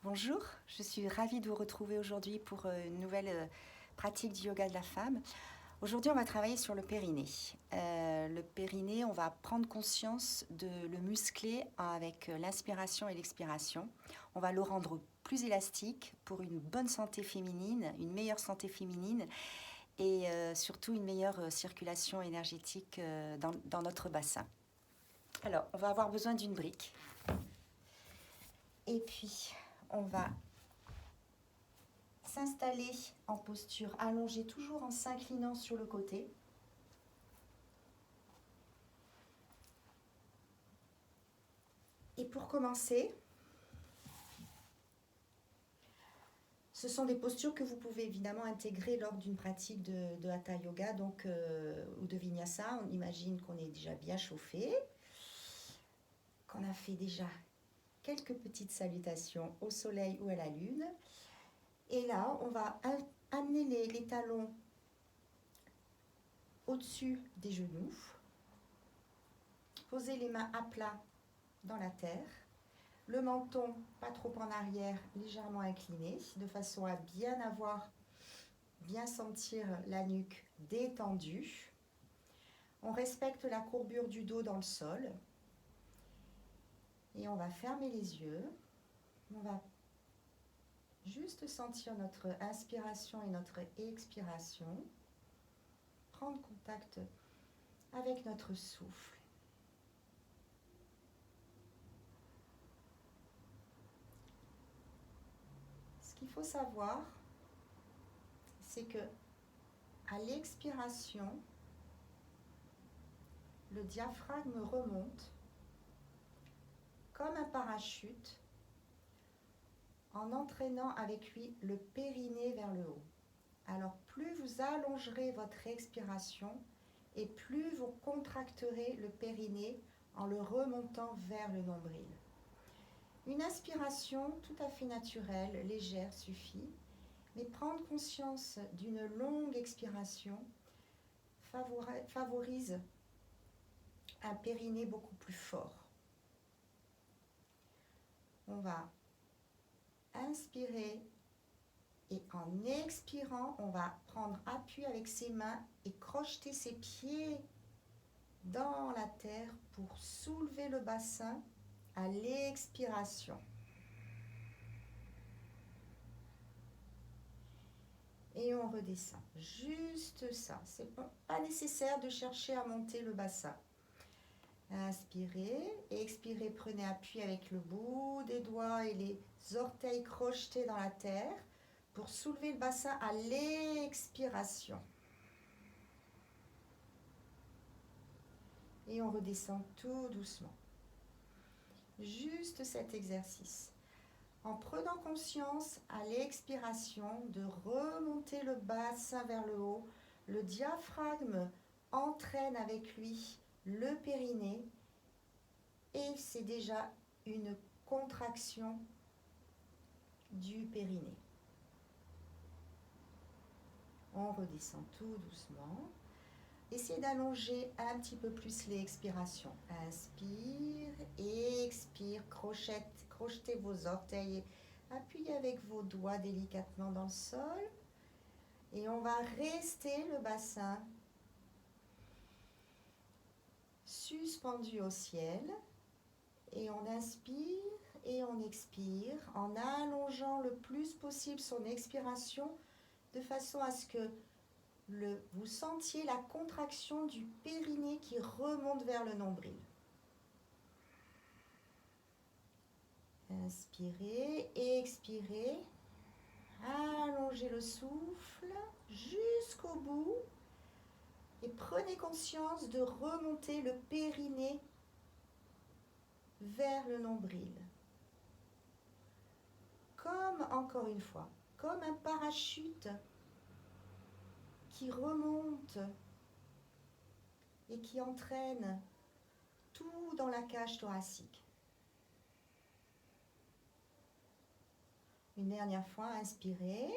Bonjour, je suis ravie de vous retrouver aujourd'hui pour une nouvelle pratique du yoga de la femme. Aujourd'hui, on va travailler sur le périnée. Le périnée, on va prendre conscience de le muscler avec l'inspiration et l'expiration. On va le rendre plus élastique pour une bonne santé féminine, une meilleure santé féminine et surtout une meilleure circulation énergétique dans notre bassin. Alors, on va avoir besoin d'une brique. Et puis, on va s'installer en posture allongée, toujours en s'inclinant sur le côté. Et pour commencer, ce sont des postures que vous pouvez évidemment intégrer lors d'une pratique de Hatha Yoga ou de Vinyasa. On imagine qu'on est déjà bien chauffé, qu'on a fait déjà quelques petites salutations au soleil ou à la lune. Et là, on va amener les talons au-dessus des genoux, poser les mains à plat dans la terre, le menton pas trop en arrière, légèrement incliné, de façon à bien sentir la nuque détendue. On respecte la courbure du dos dans le sol et on va fermer les yeux. On va juste sentir notre inspiration et notre expiration, prendre contact avec notre souffle. Ce qu'il faut savoir, c'est que à l'expiration, le diaphragme remonte comme un parachute en entraînant avec lui le périnée vers le haut. Alors plus vous allongerez votre expiration et plus vous contracterez le périnée en le remontant vers le nombril. Une inspiration tout à fait naturelle, légère suffit, mais prendre conscience d'une longue expiration favorise un périnée beaucoup plus fort. On va inspirer et en expirant, on va prendre appui avec ses mains et crocheter ses pieds dans la terre pour soulever le bassin à l'expiration. Et on redescend. Juste ça. C'est pas nécessaire de chercher à monter le bassin. Inspirez, expirez, prenez appui avec le bout des doigts et les orteils crochetés dans la terre pour soulever le bassin à l'expiration. Et on redescend tout doucement. Juste cet exercice. En prenant conscience à l'expiration de remonter le bassin vers le haut, le diaphragme entraîne avec lui le périnée et c'est déjà une contraction du périnée. On redescend tout doucement. Essayez d'allonger un petit peu plus l'expiration. Inspire, expire, crochetez vos orteils, appuyez avec vos doigts délicatement dans le sol. Et on va rester le bassin suspendu au ciel. Et on inspire et on expire en allongeant le plus possible son expiration de façon à ce que vous sentiez la contraction du périnée qui remonte vers le nombril. Inspirez, expirez, allongez le souffle jusqu'au bout et prenez conscience de remonter le périnée vers le nombril. Comme, encore une fois, comme un parachute qui remonte et qui entraîne tout dans la cage thoracique. Une dernière fois, inspirez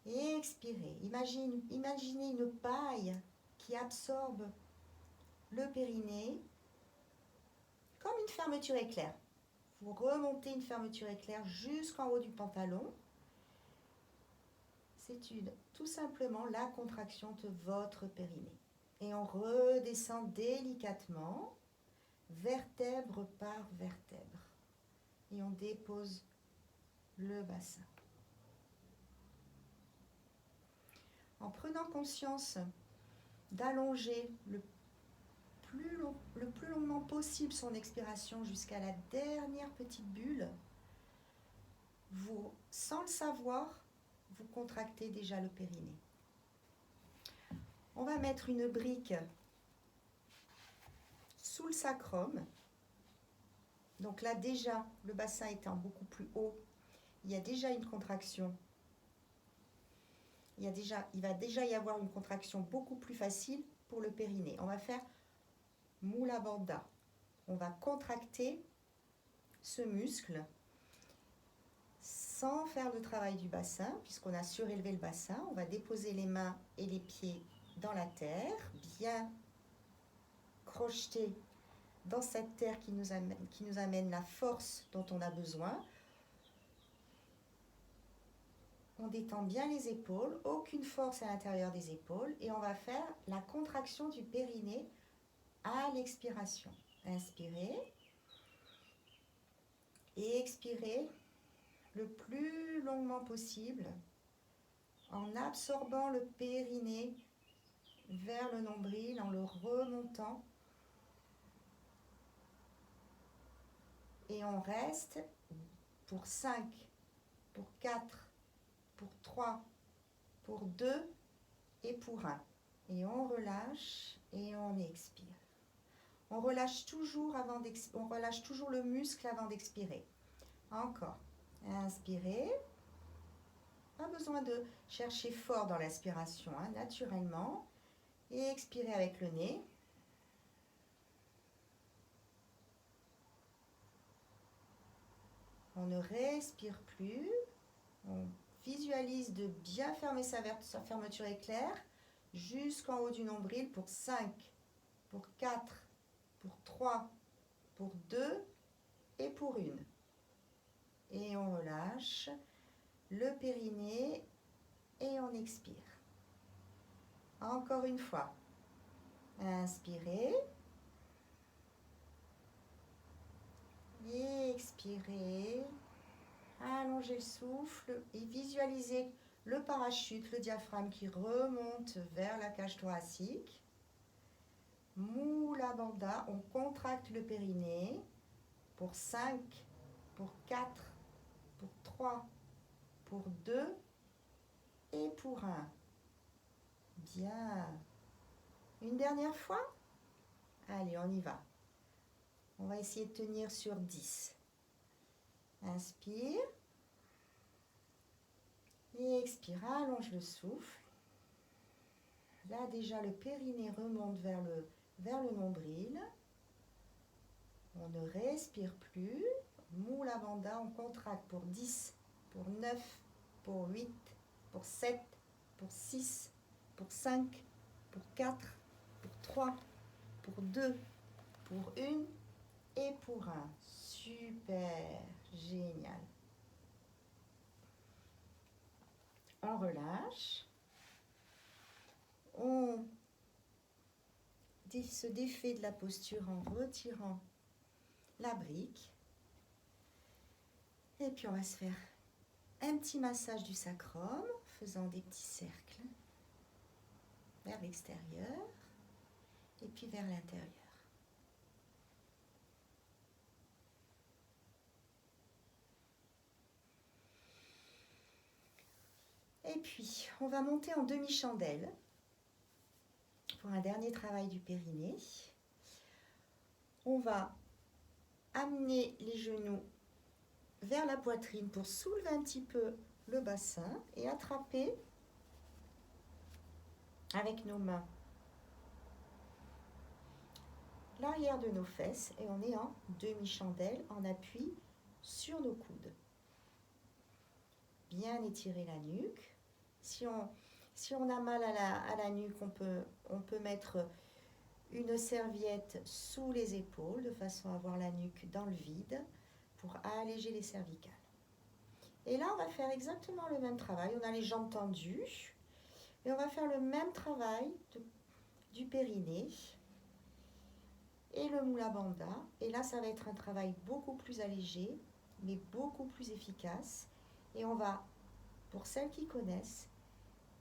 et expirez. Imaginez une paille qui absorbe le périnée comme une fermeture éclair. Vous remontez une fermeture éclair jusqu'en haut du pantalon. C'est tout simplement la contraction de votre périnée. Et on redescend délicatement, vertèbre par vertèbre. Et on dépose le bassin. En prenant conscience d'allonger le plus longuement possible son expiration jusqu'à la dernière petite bulle, vous, sans le savoir, vous contractez déjà le périnée. On va mettre une brique sous le sacrum. Donc là déjà, le bassin étant beaucoup plus haut, il y a déjà une contraction. Il va déjà y avoir une contraction beaucoup plus facile pour le périnée. On va faire Mula Bandha. On va contracter ce muscle sans faire le travail du bassin, puisqu'on a surélevé le bassin. On va déposer les mains et les pieds dans la terre, bien crocheter dans cette terre qui nous amène la force dont on a besoin. On détend bien les épaules, aucune force à l'intérieur des épaules, et on va faire la contraction du périnée à l'expiration. Inspirez et expirez le plus longuement possible en absorbant le périnée vers le nombril, en le remontant. Et on reste pour 5, pour 4, pour 3, pour 2 et pour 1. Et on relâche et on expire. On relâche toujours le muscle avant d'expirer. Encore. Inspirez. Pas besoin de chercher fort dans l'aspiration, naturellement. Et expirez avec le nez. On ne respire plus. On visualise de bien fermer sa fermeture éclair jusqu'en haut du nombril pour 5, pour 4, pour 3, pour 2 et pour 1. Et on relâche le périnée et on expire. Encore une fois. Inspirez. Et expirez. Allongez le souffle et visualisez le parachute, le diaphragme qui remonte vers la cage thoracique. Mula Bandha, on contracte le périnée pour 5, pour 4, pour 3, pour 2 et pour 1. Bien. Une dernière fois. Allez, on y va. On va essayer de tenir sur 10. Inspire. Et expire, allonge le souffle. Là déjà le périnée remonte vers le nombril. On ne respire plus. Mula Bandha, on contracte pour 10, pour 9, pour 8, pour 7, pour 6, pour 5, pour 4, pour 3, pour 2, pour 1 et pour 1. Super, génial. On relâche. On se défait de la posture en retirant la brique. Et puis on va se faire un petit massage du sacrum, faisant des petits cercles vers l'extérieur et puis vers l'intérieur. Et puis, on va monter en demi-chandelle pour un dernier travail du périnée. On va amener les genoux vers la poitrine pour soulever un petit peu le bassin et attraper avec nos mains l'arrière de nos fesses et on est en demi-chandelle en appui sur nos coudes. Bien étirer la nuque. Si on a mal à la nuque, on peut mettre une serviette sous les épaules de façon à avoir la nuque dans le vide pour à alléger les cervicales. Et là, on va faire exactement le même travail. On a les jambes tendues. Et on va faire le même travail du périnée et le Mula Bandha. Et là, ça va être un travail beaucoup plus allégé, mais beaucoup plus efficace. Et on va, pour celles qui connaissent,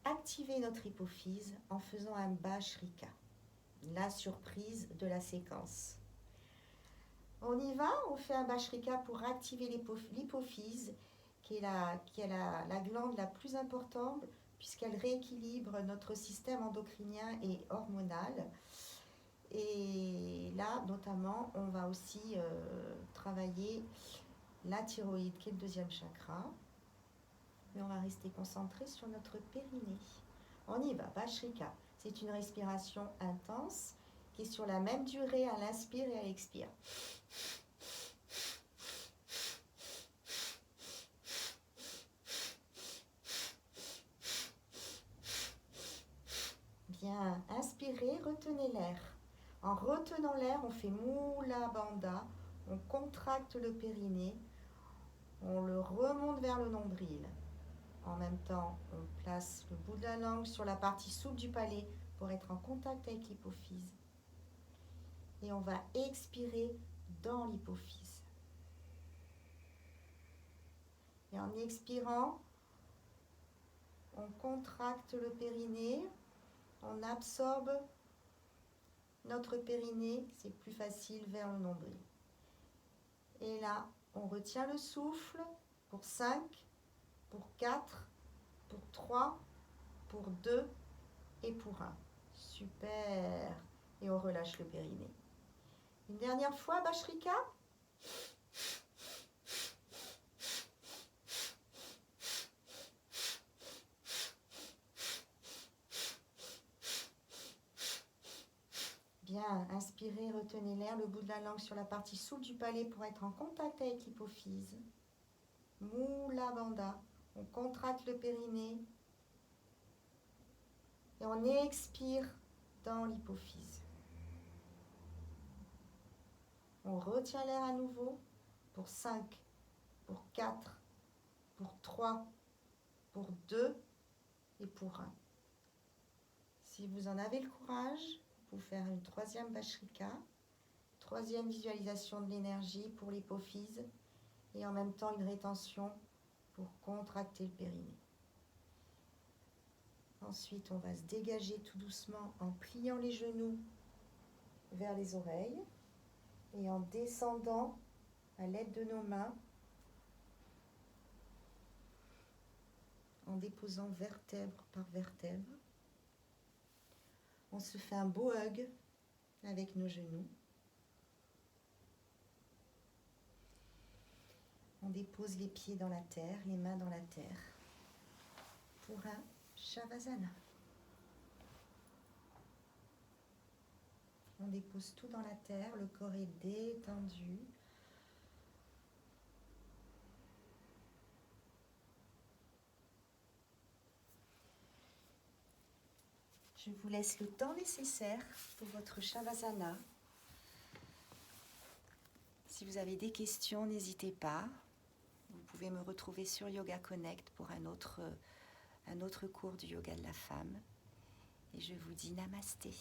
activer notre hypophyse en faisant un Bhastrika, la surprise de la séquence. On y va, on fait un Bhastrika pour activer l'hypophyse, qui est la glande la plus importante, puisqu'elle rééquilibre notre système endocrinien et hormonal. Et là, notamment, on va aussi travailler la thyroïde, qui est le deuxième chakra. Mais on va rester concentré sur notre périnée. On y va, Bhastrika. C'est une respiration intense qui est sur la même durée à l'inspire et à l'expire. Bien, inspirez, retenez l'air. En retenant l'air, on fait Mula Bandha, on contracte le périnée, on le remonte vers le nombril. En même temps, on place le bout de la langue sur la partie souple du palais pour être en contact avec l'hypophyse. Et on va expirer dans l'hypophyse. Et en expirant, on contracte le périnée, on absorbe notre périnée, c'est plus facile vers le nombril. Et là, on retient le souffle pour 5, pour 4, pour 3, pour 2 et pour 1. Super. Et on relâche le périnée. Une dernière fois, Bhastrika. Bien, inspirez, retenez l'air, le bout de la langue sur la partie souple du palais pour être en contact avec l'hypophyse. Mula Bandha, on contracte le périnée et on expire dans l'hypophyse. On retient l'air à nouveau pour 5, pour 4, pour 3, pour 2 et pour 1. Si vous en avez le courage, vous pouvez faire une troisième Bhastrika, troisième visualisation de l'énergie pour l'hypophyse et en même temps une rétention pour contracter le périnée. Ensuite, on va se dégager tout doucement en pliant les genoux vers les oreilles et en descendant à l'aide de nos mains, en déposant vertèbre par vertèbre. On se fait un beau hug avec nos genoux. On dépose les pieds dans la terre, les mains dans la terre, pour un Shavasana. On dépose tout dans la terre, le corps est détendu. Je vous laisse le temps nécessaire pour votre Shavasana. Si vous avez des questions, n'hésitez pas. Vous pouvez me retrouver sur Yoga Connect pour un autre cours du yoga de la femme. Et je vous dis namasté.